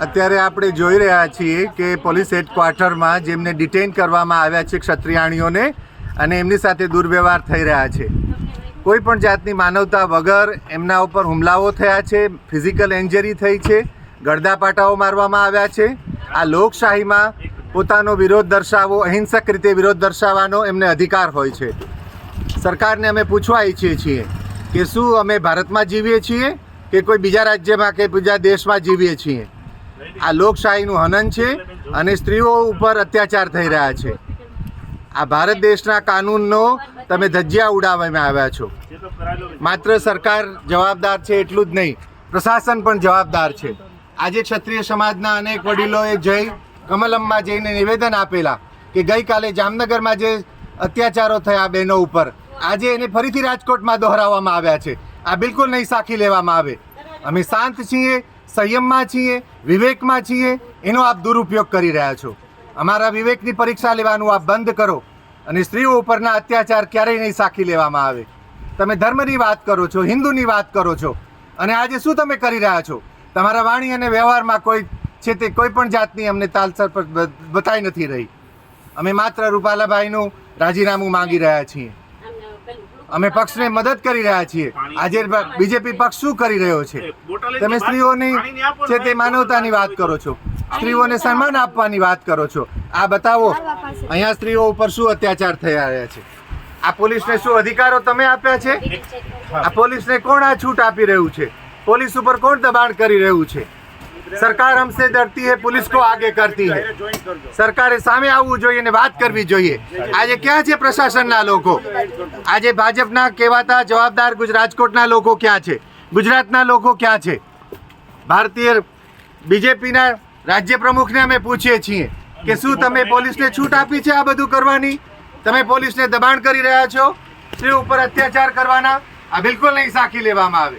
અત્યારે આપણે જોઈ રહ્યા છીએ કે પોલીસ હેડક્વાર્ટરમાં જેમને ડિટેઇન કરવામાં આવ્યા છે ક્ષત્રિયાણીઓને અને એમની સાથે દુર્વ્યવહાર થઈ રહ્યા છે. કોઈ પણ જાતની માનવતા વગર એમના ઉપર હુમલાઓ થયા છે, ફિઝિકલ ઇન્જરી થઈ છે, ગળદાપાટાઓ મારવામાં આવ્યા છે. આ લોકશાહીમાં પોતાનો વિરોધ દર્શાવવો, અહિંસક રીતે વિરોધ દર્શાવવાનો એમને અધિકાર હોય છે. સરકારને અમે પૂછવા ઈચ્છીએ છીએ કે શું અમે ભારતમાં જીવીએ છીએ કે કોઈ બીજા રાજ્યમાં કે બીજા દેશમાં જીવીએ છીએ. આ લોકશાહીનું હનન છે અને સ્ત્રીઓ ઉપર અત્યાચાર થઈ રહ્યા છે. આ ભારત દેશના કાનૂનનો તમે ધજ્જિયા ઉડાવવામાં આવ્યા છો. માત્ર સરકાર જવાબદાર છે એટલું જ નહીં, પ્રશાસન પણ જવાબદાર છે. આજે ક્ષત્રિય સમાજના અનેક વડીલોએ જઈ કમલમમાં જઈને નિવેદન આપેલા કે ગઈકાલે જામનગરમાં જે અત્યાચારો થયા બહેનો ઉપર, આજે એને ફરીથી રાજકોટમાં દોહરાવવામાં આવ્યા છે. આ બિલકુલ નહીં સાખી લેવામાં આવે. અમે શાંત છીએ, સંયમમાં છીએ, વિવેકમાં છીએ, એનો આપ દુરુપયોગ કરી રહ્યા છો. અમારા વિવેકની પરીક્ષા લેવાનું આપ બંધ કરો અને સ્ત્રીઓ ઉપરના અત્યાચાર ક્યારેય નહીં સાખી લેવામાં આવે. તમે ધર્મની વાત કરો છો, હિન્દુની વાત કરો છો અને આજે શું તમે કરી રહ્યા છો? તમારા વાણી અને વ્યવહારમાં કોઈ છે તે કોઈ પણ જાતની અમને તાલસર પર બતાઈ નથી રહી. અમે માત્ર રૂપાલાભાઈનું રાજીનામું માંગી રહ્યા છીએ. અમે પક્ષને મદદ કરી રહ્યા છીએ. આજે બીજેપી પક્ષ શું કરી રહ્યો છે? તમે સ્ત્રીઓની છે તે માનવતાની વાત કરો છો, સ્ત્રીઓને સન્માન આપવાની વાત કરો છો. આ બતાવો અહીંયા સ્ત્રીઓ ઉપર શું અત્યાચાર થઈ રહ્યા છે. આ પોલીસને શું અધિકારો તમે આપ્યા છે? આ પોલીસને કોણ આ છૂટ આપી રહ્યું છે? પોલીસ ઉપર કોણ દબાણ કરી રહ્યું છે? સરકાર हमसे डरती है, पुलिस को आगे करती है. સરકારે સામે આવવું જોઈએ અને વાત કરવી જોઈએ. આજે ક્યાં છે પ્રશાસનના લોકો? આજે ભાજપના કહેવાતા જવાબદાર રાજકોટના લોકો ક્યાં છે? ગુજરાતના લોકો ક્યાં છે? ભારતીય બીજેપીના રાજ્ય પ્રમુખને અમે પૂછીએ છીએ કે શું તમે પોલીસને છૂટ આપી છે આ બધું કરવાની? તમે પોલીસને દબાણ કરી રહ્યા છો સ્ત્રી ઉપર અત્યાચાર કરવાના. આ બિલકુલ નહીં સાખી લેવામાં આવે.